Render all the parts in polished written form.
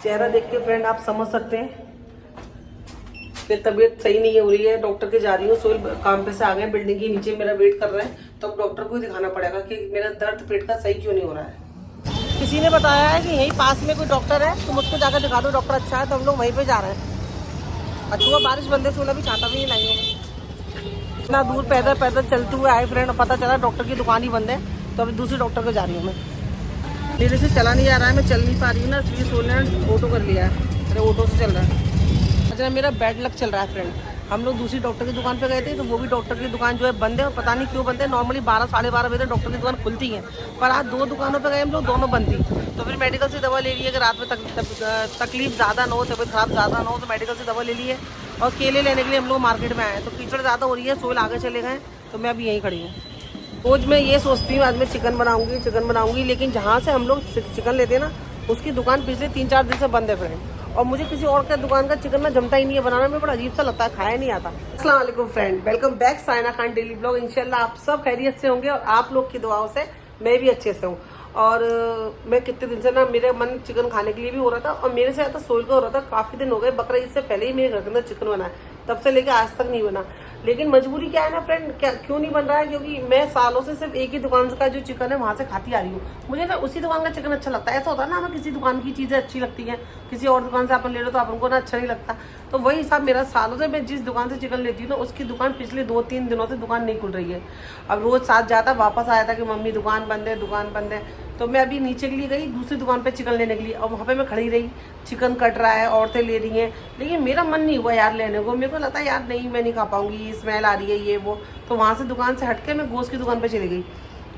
चेहरा देख के फ्रेंड आप समझ सकते हैं कि तबीयत सही नहीं हो रही है। डॉक्टर के जा रही हूँ। सोहेल काम पे से आ गए, बिल्डिंग के नीचे मेरा वेट कर रहे हैं, तो अब डॉक्टर को ही दिखाना पड़ेगा कि मेरा दर्द पेट का सही क्यों नहीं हो रहा है। किसी ने बताया है कि यहीं पास में कोई डॉक्टर है, तुम उसको जाकर दिखा दो, डॉक्टर अच्छा है, तो हम लोग वहीं पे जा रहे हैं। अच्छा बारिश बंदे से भी छाता भी नहीं लाएंगे। इतना दूर पैदल पैदल चलते हुए आए फ्रेंड, पता चला डॉक्टर की दुकान ही बंद है, तो अभी दूसरे डॉक्टर को जा रही हूँ मैं। मेरे से चला नहीं जा रहा है, मैं चल नहीं पा रही हूँ ना, इसलिए सोने ऑटो कर लिया है। अरे ऑटो से चल रहा है। अच्छा मेरा बैड लक चल रहा है फ्रेंड। हम लोग दूसरी डॉक्टर की दुकान पे गए थे, तो वो भी डॉक्टर की दुकान जो है बंद है, और पता नहीं क्यों बंद है। नॉर्मली 12 साढ़े 12 बजे डॉक्टर की दुकान खुलती है, पर आज 2 दुकानों पे गए हम लोग, दोनों बंद थी। तो फिर मेडिकल से दवा ले ली है कि रात में तकलीफ ज़्यादा ना हो, तबीयत खराब ज़्यादा ना हो, तो मेडिकल से दवा ले ली है। और केले लेने के लिए हम लोग मार्केट में आए हैं, तो कीचड़ ज़्यादा हो रही है, सोहेल आगे चले गए, तो मैं अभी यहीं खड़ी हूँ। रोज मैं ये सोचती हूँ आज मैं चिकन बनाऊंगी, लेकिन जहाँ से हम लोग चिकन लेते हैं ना, उसकी दुकान पिछले 3-4 दिन से बंद है फ्रेंड। और मुझे किसी और का दुकान का चिकन ना जमता ही नहीं है, बनाना में बड़ा अजीब सा लगता है, खाया नहीं आता। अस्सलाम वालेकुम friend, welcome back Saina Khan daily blog. इंशाल्लाह आप सब खैरियत से होंगे, और आप लोग की दुआओं से मैं भी अच्छे से हूँ। और मैं कितने दिन से ना, मेरा मन चिकन खाने के लिए भी हो रहा था, और मेरे से ज़्यादा सोहेल का हो रहा था। काफ़ी दिन हो गए, बकरा ईद से पहले ही मेरे घर के अंदर चिकन बना है, तब से लेकर आज तक नहीं बना। लेकिन मजबूरी क्या है ना फ्रेंड, क्यों नहीं बन रहा है, क्योंकि मैं सालों से सिर्फ एक ही दुकान का जो चिकन है वहाँ से खाती आ रही हूँ। मुझे ना उसी दुकान का चिकन अच्छा लगता है। ऐसा होता है ना, हमें किसी दुकान की चीज़ें अच्छी लगती हैं, किसी और दुकान से अपन ले लो तो अपन को ना अच्छा नहीं लगता। तो वही हिसाब मेरा, सालों से मैं जिस दुकान से चिकन लेती हूँ ना, उसकी दुकान पिछले 2-3 दिनों से दुकान नहीं खुल रही है। अब रोज़ साथ जाता, वापस आया था कि मम्मी दुकान बंद है। तो मैं अभी नीचे के लिए गई दूसरी दुकान पे चिकन लेने के लिए, और वहाँ पे मैं खड़ी रही, चिकन कट रहा है, औरतें ले रही हैं, लेकिन मेरा मन नहीं हुआ यार लेने को। मेरे को लगता है यार नहीं, मैं नहीं खा पाऊंगी, स्मेल आ रही है ये वो। तो वहाँ से दुकान से हट के मैं गोश्त की दुकान पे चली गई।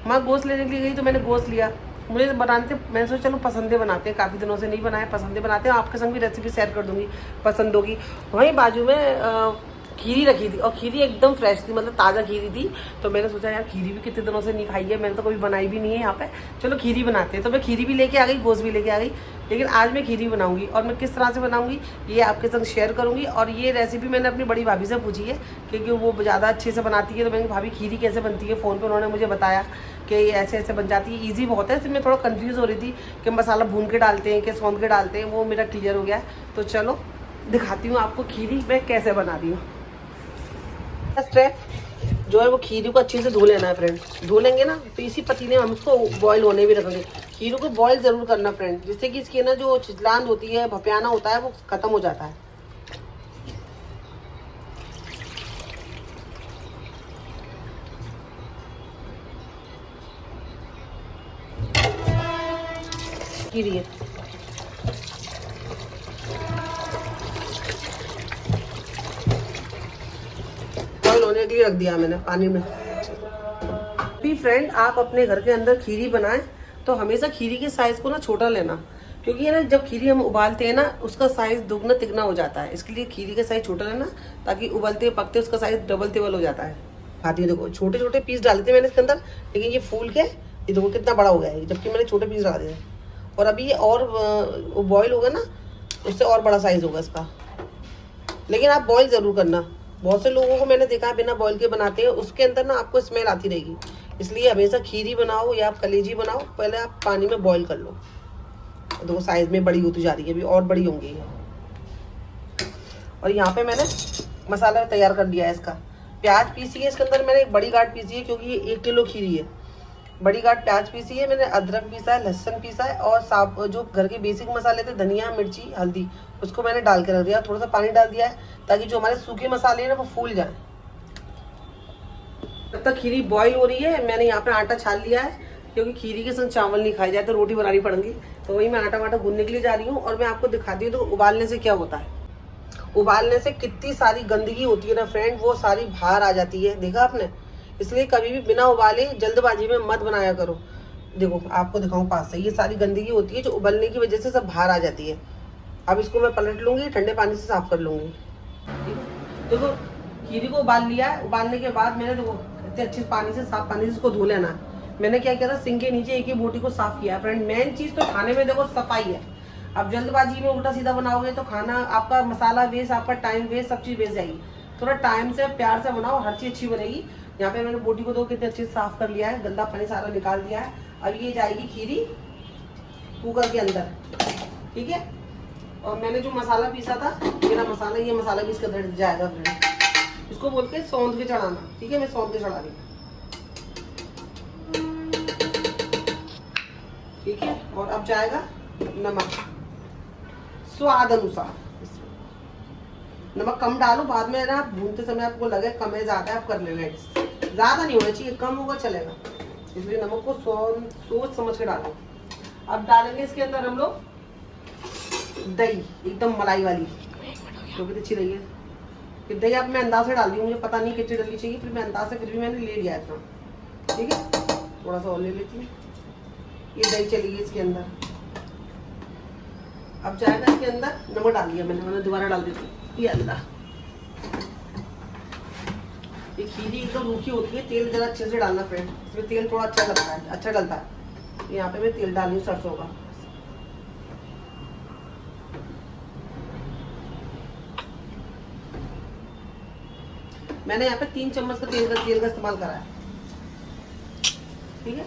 वहाँ गोश्त लेने के लिए गई, तो मैंने गोश्त लिया। मुझे बनाने से मैंने सोचा चलो पसंदे बनाते हैं, काफ़ी दिनों से नहीं बनाए, पसंदे बनाते हैं। आपके संग भी रेसिपी शेयर कर दूँगी, पसंद होगी। वहीं बाजू में खीरी रखी थी, और खीरी एकदम फ्रेश थी, मतलब ताज़ा खीरी थी। तो मैंने सोचा यार खीरी भी कितने दिनों से नहीं खाई है, मैंने तो कभी बनाई भी नहीं है यहाँ पे, चलो खीरी बनाते हैं। तो मैं खीरी भी लेके आ गई, गोश्त भी लेके आ गई, लेकिन आज मैं खीरी बनाऊंगी। और मैं किस तरह से बनाऊंगी ये आपके संग शेयर करूंगी। और ये रेसिपी मैंने अपनी बड़ी भाभी से पूछी है, क्योंकि वो ज़्यादा अच्छे से बनाती है। तो मैंने भाभी खीरी कैसे बनती है, फ़ोन पर उन्होंने मुझे बताया कि ये ऐसे ऐसे बन जाती है, ईजी बहुत है। इसमें थोड़ा कन्फ्यूज़ हो रही थी कि मसाला भून के डालते हैं कि सौंध के डालते हैं, वो मेरा क्लियर हो गया। तो चलो दिखाती हूँ आपको खीरी मैं कैसे बना रही हूँ। फर्स्ट है जो है वो खीरी को अच्छे से धो लेना है फ्रेंड। धो लेंगे ना, तो इसी पतीले में हम इसको बॉईल होने भी रखेंगे। खीरू को बॉईल जरूर करना फ्रेंड, जिससे कि इसकी ना जो छिजलान होती है, भपियाना होता है, वो खत्म हो जाता है। खीरी है बॉईल होने के लिए रख दिया मैंने पानी में। भी फ्रेंड आप अपने घर के अंदर खीरी बनाएं तो हमेशा खीरी के साइज को ना छोटा लेना, क्योंकि ना जब खीरी हम उबालते हैं ना, उसका साइज दुगना तिगना हो जाता है। इसके लिए खीरी का साइज छोटा लेना, ताकि उबलते पकते उसका साइज डबल टिबल हो जाता है। खाती हूँ देखो, छोटे छोटे पीस डाले थे मैंने इसके अंदर, लेकिन ये फूल के ये देखो कितना बड़ा हो गया है, जबकि मैंने छोटे पीस डाल दिए। और अभी ये और बॉयल होगा ना, उससे और बड़ा साइज होगा इसका। लेकिन आप बॉयल जरूर करना। बहुत से लोगों को मैंने देखा है बिना बॉयल के बनाते हैं, उसके अंदर ना आपको स्मेल आती रहेगी। इसलिए हमेशा खीरी बनाओ या आप कलेजी बनाओ, पहले आप पानी में बॉईल कर लो। देखो साइज में बड़ी होती जा रही है, अभी और बड़ी होंगी ये। और यहाँ पे मैंने मसाला तैयार कर दिया है इसका। प्याज पीसी है इसके अंदर मैंने, एक बड़ी गांठ पीसी है, क्योंकि ये 1 किलो खीरी है। बड़ी गांठ प्याज पीसी है मैंने, अदरक पीसा है, लहसुन पीसा है, और साब जो घर के बेसिक मसाले थे, धनिया, मिर्ची, हल्दी, उसको मैंने डाल के रख दिया। थोड़ा सा पानी डाल दिया है, ताकि जो हमारे सूखे मसाले हैं ना वो फूल जाए। जब तक खीरी बॉईल हो रही है, मैंने यहाँ पे आटा छान लिया है, क्योंकि खीरी के संग चावल नहीं खाए जाए तो रोटी बनानी पड़ेगी। तो वही मैं आटा वाटा गूंदने के लिए जा रही हूँ। और मैं आपको दिखाती हूँ तो उबालने से क्या होता है। उबालने से कितनी सारी गंदगी होती है ना फ्रेंड, वो सारी बाहर आ जाती है, देखा आपने। इसलिए कभी भी बिना उबाले जल्दबाजी में मत बनाया करो। देखो आपको दिखाऊं पास से, ये सारी गंदगी होती है जो उबलने की वजह से सब बाहर आ जाती है। अब इसको मैं पलट लूंगी, ठंडे पानी से साफ कर लूंगी। देखो खीरी को उबाल लिया है। उबालने के बाद मैंने देखो इतने अच्छे पानी से, साफ पानी से इसको धो लेना है। मैंने क्या किया था, सिंक के नीचे एक ही बोटी को साफ किया फ्रेंड। मेन चीज तो खाने में देखो सफाई है। अब जल्दबाजी में उल्टा सीधा बनाओगे तो खाना आपका, मसाला वेस्ट, आपका टाइम वेस्ट, सब चीज वेस्ट जाएगी। थोड़ा टाइम से प्यार से बनाओ, हर चीज अच्छी बनेगी। यहाँ पे मैंने बोटी को तो कितने अच्छे से साफ कर लिया है, गंदा पानी सारा निकाल दिया है। अब ये जाएगी खीरी कुकर के अंदर, ठीक है। और मैंने जो मसाला पीसा था, मेरा मसाला, ये मसाला भी इसके अंदर जाएगा फ्रेंड। इसको बोल के सौंध के चढ़ाना, ठीक है, मैं सौंध के चढ़ा रही हूँ, ठीक है। और अब जाएगा नमक स्वाद अनुसार। नमक कम डालो, बाद में ना भूनते समय आपको लगे कम है ज्यादा, आप कर लेना, ज्यादा नहीं होना चाहिए, कम होगा चलेगा, इसलिए नमक को सोच समझ के डालो। अब डालेंगे इसके अंदर हम लोग दही, एकदम मलाई वाली, जो भी अच्छी रही है। फिर दही आप मैं अंदाज से डाल दी हूँ, मुझे पता नहीं कितनी डलनी चाहिए, फिर मैं अंदाज से, फिर भी मैंने ले लिया इतना, ठीक है। थोड़ा सा और ले लेती हूँ, ये दही चली गई इसके अंदर। अब जाएगा इसके अंदर नमक डाल दिया मैंने दोबारा डाल देती हूँ। ये अल्लाह, ये खीरी एकदम रूखी होती है, तेल जरा अच्छे से डालना फ्रेंड, इसमें तेल थोड़ा अच्छा लगता है, अच्छा डलता है। यहाँ पे मैं तेल डाल रही हूँ सरसों का। मैंने यहाँ पे 3 चम्मच का तेल का इस्तेमाल करा है, ठीक है।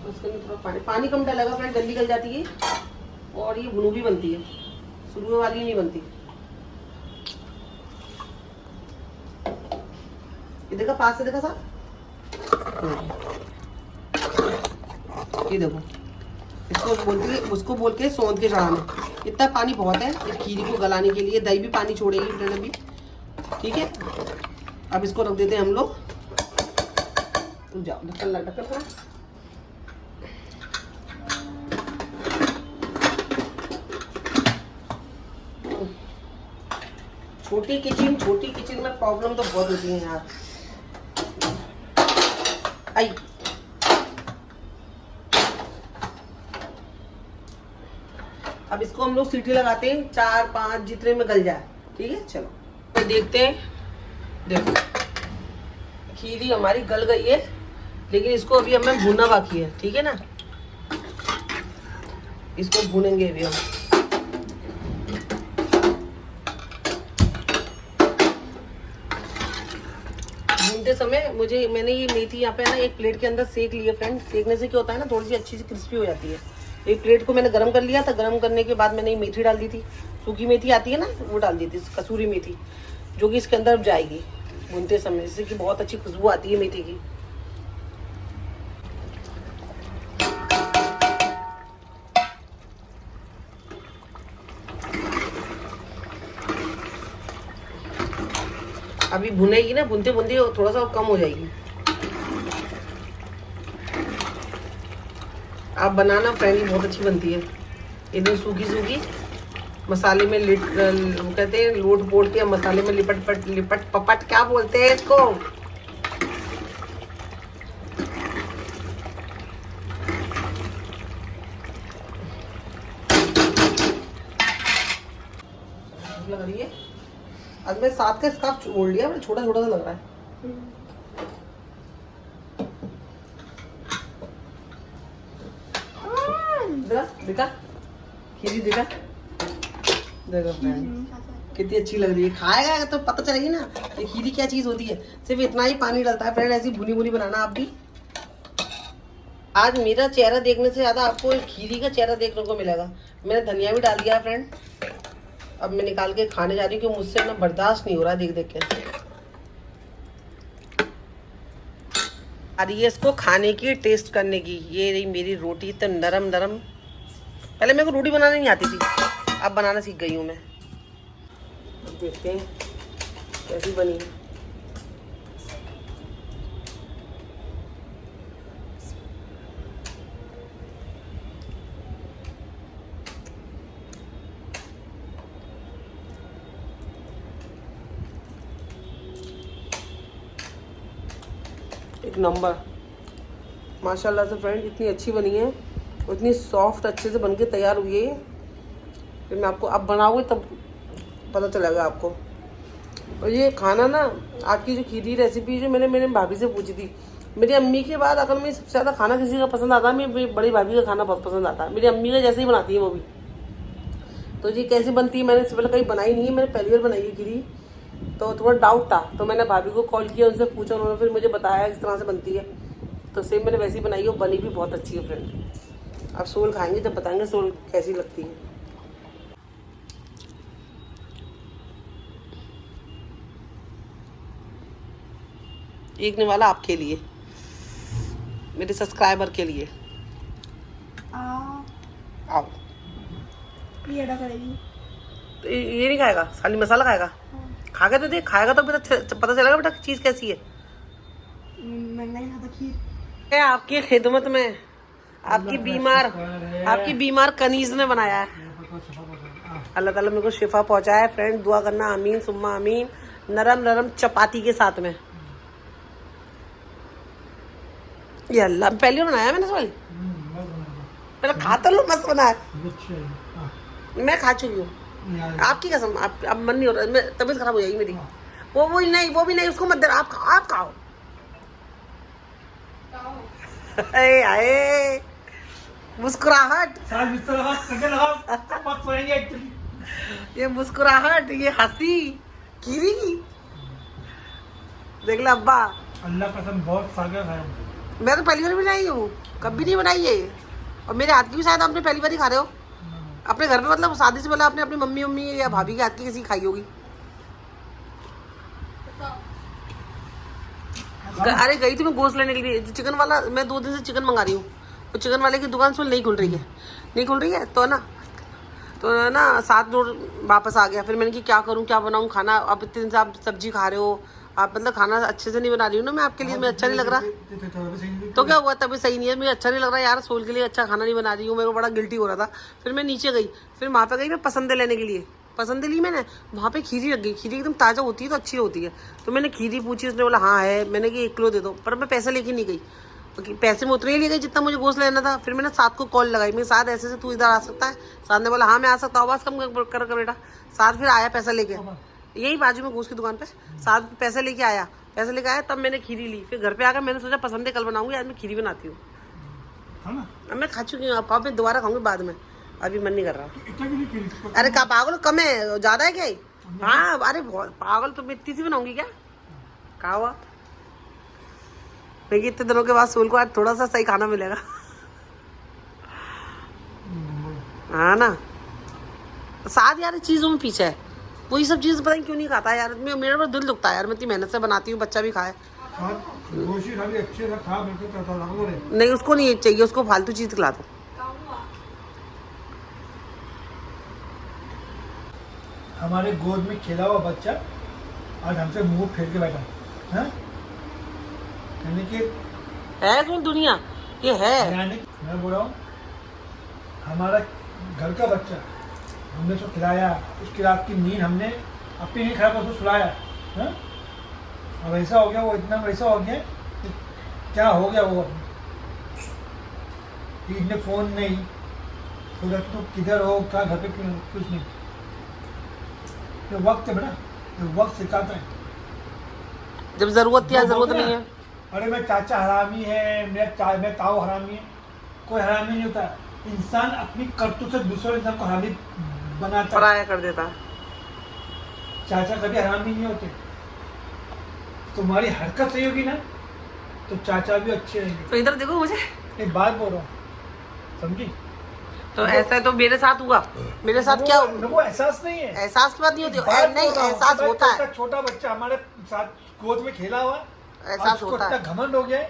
उसके अंदर थोड़ा पानी कम डालेगा फ्रेंड, जल्दी गल जाती है और ये भुनु भी बनती है, शुरू वाली नहीं बनती। ये देखा, पास से देखा साहब, ये देखो, उसको बोल के सौंध के चढ़ाना। इतना पानी बहुत है इस खीरी को गलाने के लिए, दही भी पानी छोड़ेगी फ्रेंड अभी, ठीक है। अब इसको रख देते हैं हम लोग, जाओ ढक्कन छोटी किचन में प्रॉब्लम तो बहुत होती है यार। आई अब इसको हम लोग सीटी लगाते हैं 4-5 जितने में गल जाए, ठीक है। चलो तो देखते हैं, देखो खीरी हमारी गल गई है, लेकिन इसको अभी हमें भूनना बाकी है, ठीक है ना। इसको भूनेंगे अभी हम। भूनते समय मैंने ये मेथी यहाँ पे ना एक प्लेट के अंदर सेक लिया फ्रेंड। सेकने से क्या होता है ना, थोड़ी सी अच्छी सी क्रिस्पी हो जाती है। एक प्लेट को मैंने गरम कर लिया था, गरम करने के बाद मैंने ये मेथी डाल दी थी, सूखी मेथी आती है ना, वो डाल दी थी, कसूरी मेथी, जो कि इसके अंदर अब जाएगी भूनते समय, जिससे कि बहुत अच्छी खुशबू आती है मेथी की। अभी भुनेगी ना, भुनते भुनते थोड़ा सा कम हो जाएगी। आप बनाना फ्रेंड, बहुत अच्छी बनती है, एकदम सूखी मसाले में वो कहते हैं लोट पोट के, मसाले में लिपट पपट क्या बोलते हैं इसको। लग रही है, आज मैं 7 का स्कार्फ छोड़ लिया, बड़ा छोटा छोटा सा लग रहा है। देखा खीरी, देखा देखो फ्रेंड कितनी अच्छी लग रही है। खाएगा तो पता चलेगी ना ये खीरी क्या चीज होती है। सिर्फ इतना ही पानी डलता है फ्रेंड, ऐसी भुनी भुनी बनाना आप भी। आज मेरा चेहरा देखने से ज्यादा आपको खीरी का चेहरा देखने को मिलेगा। मैंने धनिया भी डाल दिया है फ्रेंड। अब मैं निकाल के खाने जा रही हूँ, क्योंकि मुझसे ना बर्दाश्त नहीं हो रहा देख देख के। और ये इसको खाने की, टेस्ट करने की। ये रही मेरी रोटी, तो नरम नरम। पहले मेरे को रोटी बनाना नहीं आती थी, अब बनाना सीख गई हूँ मैं। अब देखते हैं कैसी बनी है। एक नंबर माशाल्लाह से फ्रेंड, इतनी अच्छी बनी है, इतनी सॉफ्ट अच्छे से बनके तैयार हुई है। फिर मैं आपको अब बनाऊंगी तब पता चलेगा आपको। और ये खाना ना, आज की जो खीरी रेसिपी जो मैंने मेरे भाभी से पूछी थी, मेरी अम्मी के बाद अगर मैं सबसे ज़्यादा खाना किसी का पसंद आता है, मेरी बड़ी भाभी का खाना बहुत पसंद आता है। मेरी अम्मी का जैसे ही बनाती है वो भी। तो ये कैसे बनती है, मैंने इससे पहले कहीं बनाई नहीं है, मैंने पहली बार बनाई है खीरी, तो थोड़ा डाउट था। तो मैंने भाभी को कॉल किया, उनसे पूछा, उन्होंने फिर मुझे बताया इस तरह से बनती है। तो सेम मैंने वैसी बनाई है, बनी भी बहुत अच्छी है फ्रेंड। अब सोल खाएंगे जब बताएंगे सोल कैसी लगती है। एक निवाला आपके लिए, मेरे सब्सक्राइबर के लिए। आओ। ये अड़ा करेगी तो ये नहीं खाएगा, खाली मसाला खाएगा। खा के तो देख, खाएगा तो पता चलेगा बेटा चीज़ कैसी है। मैं नहीं खाता खीर। है आपकी खिदमत में, आपकी बीमार कनीज ने बनाया है। अल्लाह ताला मेरे को शिफा पहुंचाए। फ्रेंड दुआ करना, आमीन सुम्मा आमीन। नरम नरम चपाती के साथ में। ये अल्लाह पहले बनाया मैंने सवाल, पहले खा तो लो, मस्त बनाया। मैं खा चुकी हूँ आपकी कसम। अब मन नहीं हो रहा, तबीयत खराब हो जाएगी मेरी। वो भी नहीं, उसको मत दे, आप खाओ। आए मुस्कुराहट, ये मुस्कुराहट, ये हंसी खीरी की। देख लो अब्बा, अल्लाह कसम बहुत सागर खाया। मैं तो पहली बार बनाई हूँ, कभी नहीं बनाई है। और मेरे हाथ की भी शायद आपने पहली बार ही खा रहे हो अपने घर पे। मतलब शादी से पहले आपने अपनी मम्मी या भाभी के हाथ की किसी खाई होगी। अरे गई थी मैं गोश्त लेने के लिए, चिकन वाला, मैं 2 दिन से चिकन मंगा रही हूँ। वो चिकन वाले की दुकान से नहीं खुल रही है तो ना 7 रोज वापस आ गया। फिर मैंने कि क्या करूँ, क्या बनाऊँ खाना। अब इतने दिन से आप सब्जी खा रहे हो, आप मतलब खाना अच्छे से नहीं बना रही हूँ ना मैं आपके लिए। मैं अच्छा नहीं लग रहा तो क्या हुआ, तभी सही नहीं है, मुझे अच्छा नहीं लग रहा यार। सोल के लिए अच्छा खाना नहीं बना रही हूँ, मेरे को बड़ा गिल्टी हो रहा था। फिर मैं नीचे गई, फिर वहाँ पे गई मैं पसंदे लेने के लिए। पसंद ली मैंने, वहाँ पे खीरी लग गई। खीरी एकदम ताज़ा होती है तो अच्छी होती है। तो मैंने खीरी पूछी, उसने बोला हाँ है। मैंने कि 1 किलो दे दो, पर मैं पैसे लेके नहीं गई। पैसे में उतने ही ले गई जितना मुझे गोश्त लेना था। फिर मैंने साथ को कॉल लगाई, मैं साथ ऐसे तू इधर आ सकता है। साथ ने बोला हाँ मैं आ सकता हूँ, आवाज़ कम कर बेटा। साथ फिर आया पैसा लेके, यही बाजू में गोश्त की दुकान पे। साथ पैसे लेके आया तब मैंने खीरी ली। फिर घर पे आकर मैंने सोचा पसंद कल बनाऊंगी, आज मैं खीरी बनाती हूँ। अब मैं खा चुकी हूँ, अब मैं दोबारा खाऊंगी बाद में, अभी मन नहीं कर रहा। अरे का पागल, कम है ज्यादा है क्या? हाँ अरे पागल, तो मैं इतनी सी बनाऊंगी क्या? कहा हुआ देखिए, इतने दिनों के बाद सोल को आज थोड़ा सा सही खाना मिलेगा। हाँ ना, साथ यार चीजों में पीछे है। वही सब चीज पता नहीं क्यों नहीं खाता यार। मेरा बड़ा दिल दुखता है यार, मैं इतनी मेहनत से बनाती हूँ, बच्चा भी खाए। नहीं उसको नहीं चाहिए, उसको फालतू चीज खिला दो। हमारे गोद में खेला हुआ बच्चा आज हमसे मुंह फेर के बैठा है। यानी कि है कौन दुनिया, ये है। यानी मैं बोल रहा हूँ, हमारा घर का बच्चा, हमने उसको खिलाया, उसकी रात की नींद हमने अपनी नहीं खराब, उसको सुलाया है। अब ऐसा हो गया, वो इतना वैसा हो गया कि क्या हो गया वो। इतने फ़ोन नहीं, तो किधर हो, क्या घर पे, कुछ नहीं। ये वक्त है बेटा, ये वक्त सिखाता है। जब जरूरत है, जरूरत नहीं है। अरे मैं चाचा हरामी है, मैं ताऊ हरामी है, कोई हरामी नहीं होता। इंसान अपनी करतूत से दूसरे इंसान को हरामी बनाता, पराया कर देता। चाचा कभी हरामी नहीं होते। तुम्हारी हरकत सही होगी ना तो चाचा भी अच्छे रहेंगे। तो इधर देखो मुझे, एक बात बोल रहा हूँ, समझी? तो ऐसा तो मेरे साथ हुआ। मेरे साथ क्या हुआ? वो एहसास नहीं है, एहसास की बात नहीं होती। नहीं एहसास होता है। छोटा बच्चा हमारे साथ गोद में खेला हुआ, एहसास होता है। घमंड हो गया है।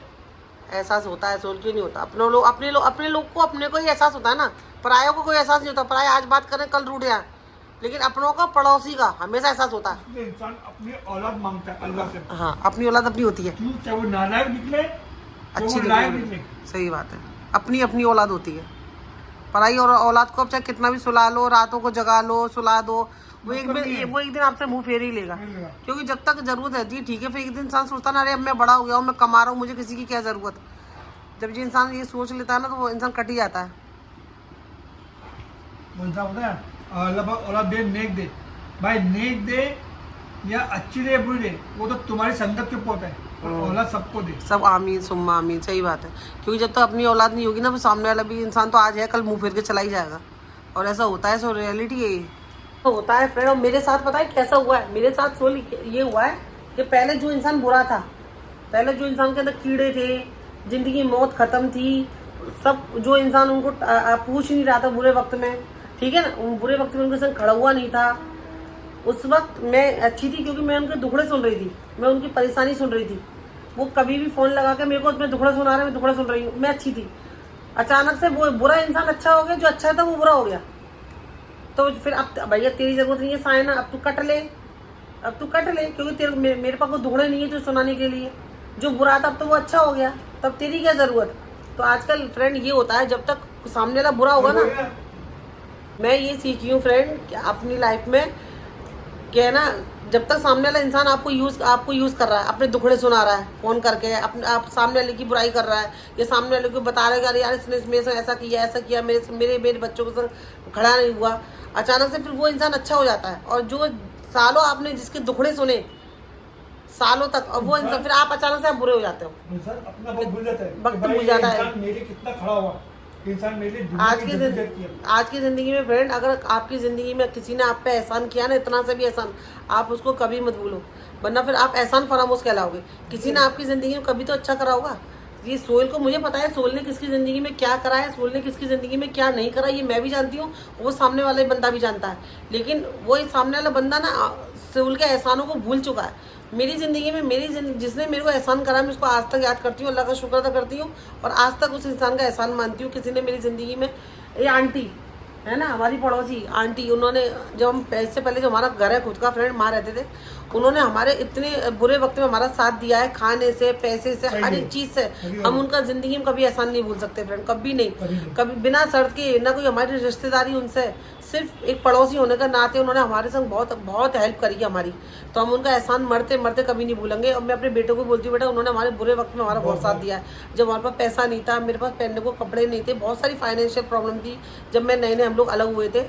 एहसास होता है, सोल क्यों नहीं होता? अपने लोग को अपने को ही एहसास होता है ना, परायों को कोई एहसास नहीं होता। पराये आज बात करें कल रूठ जाए, लेकिन अपनों का, पड़ोसी का हमेशा एहसास होता है। इंसान अपनी औलाद मांगता है अल्लाह से। हाँ अपनी औलाद अपनी होती है, चाहे वो नालायक निकले, अच्छी निकले। सही बात है, अपनी औलाद होती है। पराई और औलाद को अब चाहे कितना भी सुला लो, रातों को जगा लो, सुला दो, वो एक दिन आपसे मुंह फेर ही लेगा। क्योंकि जब तक जरूरत रहती है ठीक है, फिर एक दिन इंसान सोचता ना, अरे अब मैं बड़ा हो गया हूँ, मैं कमा रहा हूँ, मुझे किसी की क्या जरूरत। जब ये इंसान ये सोच लेता है ना, तो वो इंसान कट ही जाता है। वो इंसान होता है अल्लाह औलाद दे, नेक दे भाई, नेक दे या अच्छी दे बुरी दे, वो तो तुम्हारी संगत के ऊपर होता है। औलाद सबको दे, सब आमीन सुम्मा आमीन। सही बात है, क्योंकि जब तक अपनी औलाद नहीं होगी ना, फिर सामने वाला भी इंसान तो आज है कल मुंह फेर के चला ही जाएगा। और ऐसा होता है, सो रियलिटी है तो होता है फ्रेंड। और मेरे साथ पता है कैसा हुआ है? मेरे साथ ये हुआ है कि पहले जो इंसान बुरा था, पहले जो इंसान के अंदर कीड़े थे, जिंदगी मौत खत्म थी, सब जो इंसान उनको पूछ नहीं रहा था बुरे वक्त में, ठीक है ना, बुरे वक्त में उनके संग खड़ा हुआ नहीं था, उस वक्त मैं अच्छी थी क्योंकि मैं उनके दुखड़े सुन रही थी, मैं उनकी परेशानी सुन रही थी। वो कभी भी फोन लगा के मेरे को उसमें दुखड़ा सुना रहा है, मैं दुखड़ा सुन रही हूँ। मैं अच्छी थी, अचानक से वो बुरा इंसान अच्छा हो गया, जो अच्छा था वो बुरा हो गया। तो फिर अब भैया तेरी जरूरत नहीं है सायना, अब तू कट ले, अब तू कट ले, क्योंकि तेरे मेरे पास कोई दुखड़े नहीं है जो सुनाने के लिए। जो बुरा था अब तो वो अच्छा हो गया, तब तेरी क्या जरूरत। तो आजकल फ्रेंड ये होता है, जब तक सामने वाला बुरा होगा ना, मैं ये सीखी हूँ फ्रेंड कि अपनी लाइफ में क्या है ना, जब तक सामने वाला इंसान आपको यूज कर रहा है, अपने दुखड़े सुना रहा है फोन करके, अपने आप सामने वाले की बुराई कर रहा है, या सामने वाले को बता रहा है कि यार इसने मेरे से ऐसा किया, मेरे बच्चों के संग खड़ा नहीं हुआ, अचानक से फिर वो इंसान अच्छा हो जाता है। और जो सालों आपने जिसके दुखड़े सुने सालों तक, और वो इंसान फिर आप अचानक से आप बुरे हो जाते हो। इंसान अपना वक्त भूल जाता है, वक्त भूल जाता है। इंसान मेरे कितना खड़ा हुआ, इंसान मेरे आज की जिंदगी में फ्रेंड, अगर आपकी जिंदगी में किसी ने आप पे एहसान किया ना, इतना से भी एहसान, आप उसको कभी मत भूलो, वरना फिर आप एहसान फरामोश कहलाओगे। किसी ने आपकी जिंदगी में कभी तो अच्छा करा होगा। ये सोहेल को मुझे पता है, सोहेल ने किसकी ज़िंदगी में क्या करा है, सोहेल ने किसकी ज़िंदगी में क्या नहीं करा, ये मैं भी जानती हूँ, वो सामने वाला बंदा भी जानता है। लेकिन वो सामने वाला बंदा ना सोहेल के एहसानों को भूल चुका है। मेरी ज़िंदगी में जिसने मेरे को एहसान करा, मैं उसको आज तक याद करती हूँ, अल्लाह का शुक्र अदा करती हूँ, और आज तक उस इंसान का एहसान मानती हूँ। किसी ने मेरी ज़िंदगी में, ये आंटी है ना, हमारी पड़ोसी आंटी, उन्होंने जब हम इससे पहले जो हमारा घर है खुद का फ्रेंड, वहाँ रहते थे, उन्होंने हमारे इतने बुरे वक्त में हमारा साथ दिया है, खाने से, पैसे से, हर एक चीज़ से। हम उनका ज़िंदगी में कभी एहसान नहीं भूल सकते फ्रेंड, कभी नहीं, कभी बिना शर्त के। ना कोई हमारी रिश्तेदारी उनसे, सिर्फ एक पड़ोसी होने का नाते उन्होंने हमारे संग बहुत बहुत हेल्प करी है हमारी, तो हम उनका एहसान मरते मरते कभी नहीं भूलेंगे। और मैं अपने बेटे को बोलती हूँ, बेटा उन्होंने हमारे बुरे वक्त में हमारा बहुत साथ दिया है। जब हमारे पास पैसा नहीं था, मेरे पास पहनने को कपड़े नहीं थे, बहुत सारी फाइनेंशियल प्रॉब्लम थी जब मैं नए हम लोग अलग हुए थे,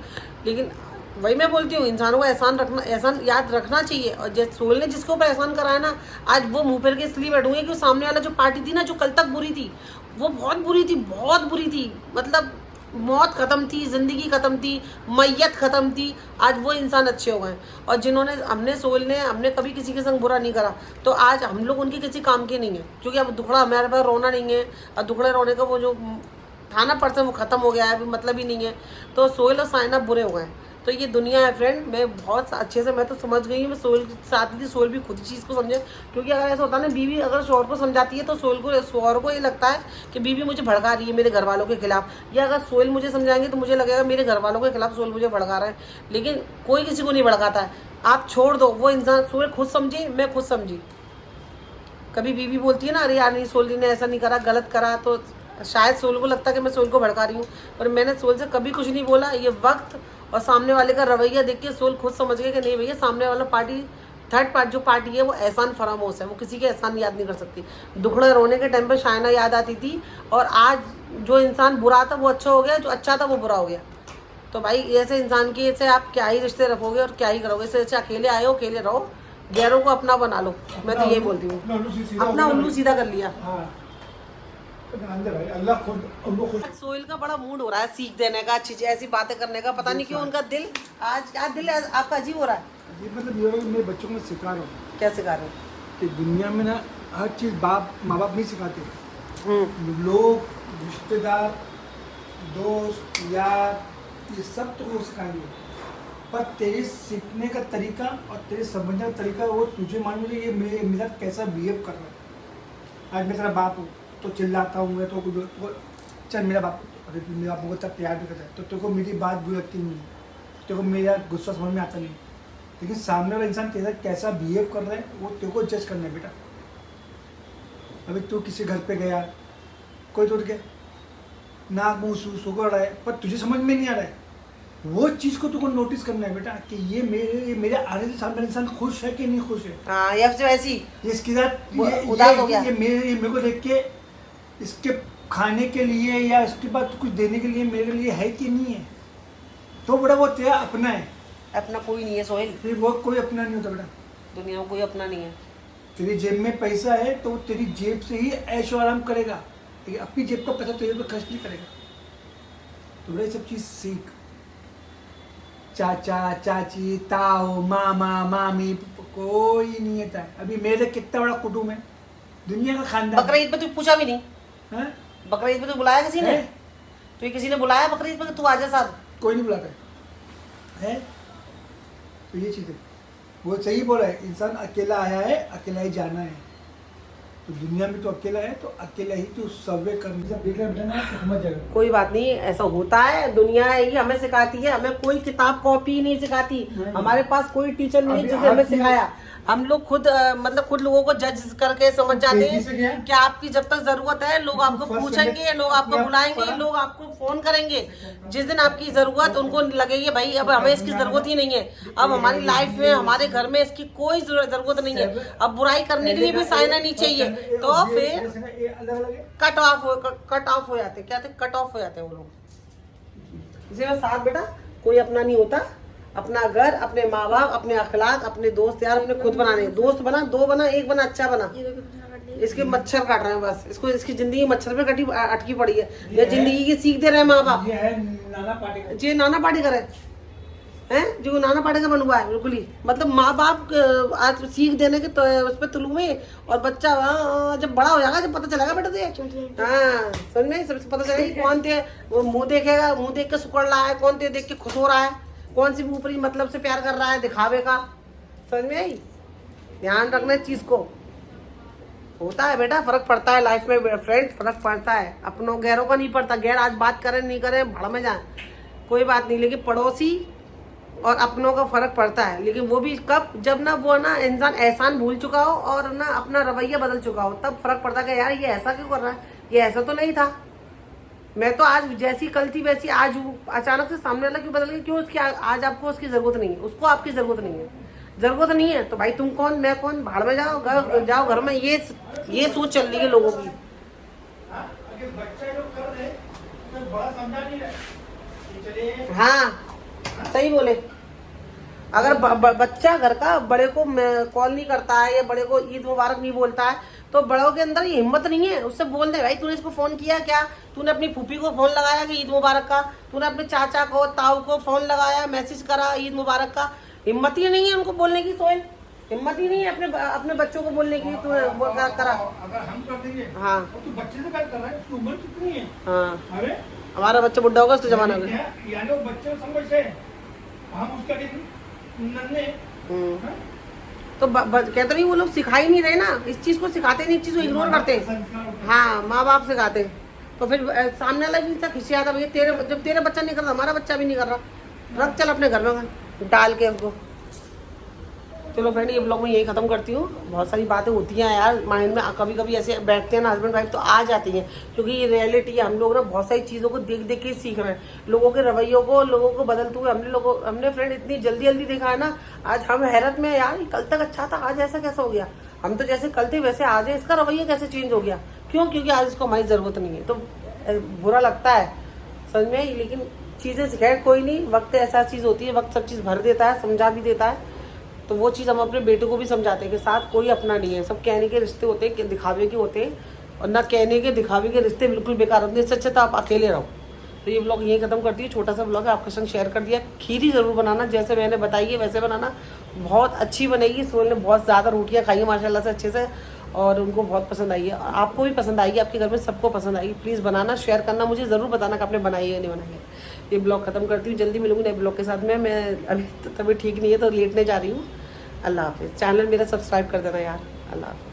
लेकिन वही मैं बोलती हूँ, इंसानों को एहसान याद रखना चाहिए। और जैसे सोहेल ने जिसके ऊपर एहसान कराया ना, आज वो मुंह पर के इसलिए बैठूंगे कि सामने वाला जो पार्टी थी ना, जो कल तक बुरी थी, वो बहुत बुरी थी, बहुत बुरी थी, मतलब मौत ख़त्म थी, ज़िंदगी ख़त्म थी, मैयत ख़त्म थी। आज वो इंसान अच्छे हो गए। और जिन्होंने हमने कभी किसी के संग बुरा नहीं करा, तो आज हम लोग उनके किसी काम के नहीं है, क्योंकि अब दुखड़ा हमारे पास रोना नहीं है, और दुखड़े रोने का वो जो था ना पर्सन, वो ख़त्म हो गया है, अभी मतलब ही नहीं है। तो सोहेल और सायना बुरे हो गए। तो ये दुनिया है फ्रेंड। मैं बहुत अच्छे से, मैं तो समझ गई हूँ, मैं सोहेल के साथ थी, सोहेल भी खुद चीज़ को समझे। क्योंकि अगर ऐसा होता है ना, बीवी अगर शौहर को समझाती है, तो शौहर को ये लगता है कि बीवी मुझे भड़का रही है मेरे घर वालों के खिलाफ, या अगर सोहेल मुझे समझाएंगे तो मुझे लगेगा मेरे घर वालों के खिलाफ सोहेल मुझे भड़का रहा है। लेकिन कोई किसी को नहीं भड़काता है, आप छोड़ दो, वो इंसान सोहेल खुद समझे, मैं खुद समझी। कभी बीवी बोलती है ना, अरे यार नहीं सोहेल ने ऐसा नहीं करा, गलत करा, तो शायद सोहेल को लगता है कि मैं सोहेल को भड़का रही हूँ, पर मैंने सोहेल से कभी कुछ नहीं बोला। ये वक्त और सामने वाले का रवैया देख के सोहेल खुद समझ गया कि नहीं भैया, सामने वाला पार्टी, थर्ड पार्टी जो पार्टी है, वो एहसान फरामोश है, वो किसी के एहसान याद नहीं कर सकती। दुखड़े रोने के टाइम पर शायना याद आती थी, और आज जो इंसान बुरा था वो अच्छा हो गया, जो अच्छा था वो बुरा हो गया। तो भाई ऐसे इंसान की ऐसे आप क्या ही रिश्ते रखोगे और क्या ही करोगे। इससे अकेले आए हो, अकेले रहो, गैरों को अपना बना लो। मैं तो यही बोलती हूँ, अपना उल्लू सीधा कर लिया। अल्लाह खुद सोहेल का बड़ा मूड हो रहा है सीख देने का, अच्छी ऐसी बातें करने का, पता नहीं क्यों उनका दिल आज आपका अजीब हो रहा है। ये मतलब ये मेरे बच्चों को सिखा रहा हूँ। क्या सिखा रहे हो? कि दुनिया में ना हर चीज़ माँ बाप नहीं सिखाते, लोग, रिश्तेदार, दोस्त, यार, ये सब तो वो सिखाएंगे, पर तेरे सीखने का तरीका और तेरे समझने का तरीका वो तुझे मालूम है ये मेरे साथ कैसा बिहेव कर रहा है। आज मैं तेरा बाप हूँ तो चिल्लाता हूँ मैं, तो चल मेरा बाप, अरे मेरे बाप को तब प्यार भी करता है, तो तेरे को मेरी बात बुरी लगती नहीं है, तेरे को मेरा गुस्सा समझ में आता नहीं, लेकिन सामने वाला इंसान तेरे साथ कैसा बिहेव कर रहा है वो तेरे को जज करना है बेटा। अभी तू किसी घर पे गया, कोई तो क्या नाक मुँह सुगड़ रहा है, पर तुझे समझ में नहीं आ रहा है, वो चीज़ को तुमको नोटिस करना है बेटा कि ये मेरे आने से सामने इंसान खुश है कि नहीं खुश है। हाँ, ये वैसी इसके साथ उदास हो गया, ये मेरे को देख के इसके खाने के लिए या इसके बाद कुछ देने के लिए मेरे लिए है कि नहीं है, तो बड़ा वो तेरा अपना है। अपना कोई नहीं है सोहेल, फिर वो कोई अपना नहीं होता बेटा, दुनिया में कोई अपना नहीं है। तेरी जेब में पैसा है तो तेरी जेब से ही ऐशो आराम करेगा, लेकिन अपनी जेब का पैसा तेरे पे खर्च नहीं करेगा। तो बड़ा ये सब चीज़ सीख। चाचा चाची, ताऊ, मामा, मामी, कोई नहीं आता है। अभी मेरे कितना बड़ा कुटुंब है, दुनिया का खानदान। बकरीद पे तू पूछा भी नहीं? हाँ? बकरीद पे तू बुलाया किसी ने? तो किसी ने बुलाया बकरीद पे तू आजा साथ? कोई नहीं बुलाता है। तो ये चीज़ है, वो सही बोला है, इंसान अकेला आया है, अकेला ही जाना है। तो दुनिया में तो अकेला है, तो अकेला ही तो सर्वे करने से देख रहे ना तो समझ जाएगा। कोई बात नहीं, ऐसा होता है, दुनिया ही हमें सिखाती है, हमें कोई किताब कॉपी नहीं सिखाती, हमारे पास कोई टीचर नहीं है जिसने हमें सिखाया। हम लोग खुद मतलब खुद लोगों को जज करके समझ जाते हैं कि आपकी जब तक जरूरत है लोग आपको पूछेंगे, लोग आपको बुलाएंगे, लोग आपको फोन करेंगे। जिस दिन आपकी जरूरत उनको लगेगी भाई अब हमें इसकी जरूरत ही नहीं है, अब हमारी लाइफ में हमारे घर में इसकी कोई जरूरत नहीं है, अब बुराई करने के लिए भी साइना नहीं चाहिए, तो फिर कट ऑफ हो जाते, क्या कट ऑफ हो जाते हैं वो लोग। इसी में साथ बेटा कोई अपना नहीं होता, अपना घर, अपने माँ बाप, अपने अखलाक, अपने दोस्त यार अपने खुद बनाने। दोस्त बना, दो बना, एक बना, अच्छा बना। इसके मच्छर काट रहे हैं बस, इसको इसकी जिंदगी मच्छर पे अटकी पड़ी है। ये जिंदगी की सीख दे रहे हैं माँ बाप। ये है नाना पाटेकर, जी नाना पाटेकर है जो नाना पाटेकर बन हुआ है बिल्कुल ही। मतलब माँ बाप आज सीख देने के तो उस पर तुलू में, और बच्चा जब बड़ा हो जाएगा जब पता चलेगा बेटा तुझे, हाँ समझ में सबसे पता चलेगा कौन थे वो मुंह देखेगा, मुंह देख के सुकड़ रहा है, कौन थे देख के खुश हो रहा है, कौन सी ऊपरी मतलब से प्यार कर रहा है दिखावे का। समझ में आई? ध्यान रखना इस चीज को। होता है बेटा, फर्क पड़ता है लाइफ में फ्रेंड, फर्क पड़ता है। अपनों गैरों का नहीं पड़ता, गैर आज बात करें नहीं करें भड़ में जाए कोई बात नहीं, लेकिन पड़ोसी और अपनों का फर्क पड़ता है। लेकिन वो भी कब, जब ना वो ना इंसान एहसान भूल चुका हो और ना अपना रवैया बदल चुका हो, तब फर्क पड़ता है कि यार ये ऐसा क्यों कर रहा है, ये ऐसा तो नहीं था, मैं तो आज जैसी कल थी वैसी आज हूँ, अचानक से सामने वाला क्यों बदल गया, क्यों उसकी आज आपको उसकी जरूरत नहीं है, उसको आपकी जरूरत नहीं है। जरूरत नहीं है तो भाई तुम कौन मैं कौन, भाड़ में जाओ घर में। ये सोच चल रही है लोगों की। हाँ सही बोले, अगर बच्चा घर का बड़े को कॉल नहीं करता है या बड़े को ईद मुबारक नहीं बोलता है, तो बड़ों के अंदर ये हिम्मत नहीं है उससे बोल दे भाई तूने इसको फोन किया क्या, तूने अपनी फूफी को फोन लगाया कि ईद मुबारक का, तूने अपने चाचा को ताऊ को फोन लगाया मैसेज करा ईद मुबारक का। हिम्मत ही नहीं है उनको बोलने की, सोहेल हिम्मत ही नहीं है अपने बच्चों को बोलने की। तू करा अगर हम कर देंगे, हाँ तो बच्चे से बात कर रहा है, उसकी उम्र कितनी है? हाँ अरे हमारा बच्चा बुढ़ा होगा उसका जमाना में, यानी वो बच्चे समझ है, हम उसका नन्हे। तो कहते नहीं वो लोग सिखा ही नहीं रहे ना, इस चीज को सिखाते नहीं, इस चीज को इग्नोर करते हैं। हाँ माँ बाप सिखाते हैं, तो फिर सामने वाला भी खिसिया था भैया जब तेरा बच्चा नहीं कर रहा हमारा बच्चा भी नहीं कर रहा, रख चल अपने घर में डाल के उसको। चलो फ्रेंड ये ब्लॉग में यही खत्म करती हूँ। बहुत सारी बातें होती हैं यार माइंड में, कभी कभी ऐसे बैठते हैं ना हस्बैंड वाइफ तो आ जाती हैं, क्योंकि ये रियलिटी है। हम लोग ना बहुत सारी चीज़ों को देख देख के सीख रहे हैं, लोगों के रवैयों को, लोगों को बदलते हुए हमने फ्रेंड इतनी जल्दी देखा है ना, आज हम हैरत में यार कल तक अच्छा था आज ऐसा कैसा हो गया, हम तो जैसे कल थे वैसे आज है, इसका रवैया कैसे चेंज हो गया, क्यों? क्योंकि आज इसको हमारी ज़रूरत नहीं है। तो बुरा लगता है समझ में, लेकिन चीज़ें खैर कोई नहीं, वक्त ऐसा चीज़ होती है, वक्त सब चीज़ भर देता है, समझा भी देता है। तो वो चीज़ हम अपने बेटे को भी समझाते हैं कि साथ कोई अपना नहीं है, सब कहने के रिश्ते होते हैं, दिखावे के होते हैं, और ना कहने के दिखावे के रिश्ते बिल्कुल बेकार होते हैं। इससे अच्छा तो आप अकेले रहो। तो ये ब्लॉग यहीं खत्म करती है, छोटा सा ब्लॉग है, आपके संग शेयर कर दिया। खीरी ज़रूर बनाना जैसे मैंने बताई है वैसे बनाना, बहुत अच्छी बनेगी। सोहेल ने बहुत ज़्यादा रोटियाँ खाई है माशाल्लाह से अच्छे से, और उनको बहुत पसंद आई है, आपको भी पसंद आएगी, आपके घर में सबको पसंद आएगी। प्लीज़ बनाना, शेयर करना, मुझे ज़रूर बताना कि आपने बनाई है या नहीं बनाई है। ये ब्लॉग खत्म करती हूँ, जल्दी मिलूंगी नए ब्लॉग के साथ में। मैं अभी तबीयत ठीक नहीं है तो लेटने जा रही हूँ। अल्लाह हाफिज़। चैनल मेरा सब्सक्राइब कर देना यार। अल्लाह हाफिज़।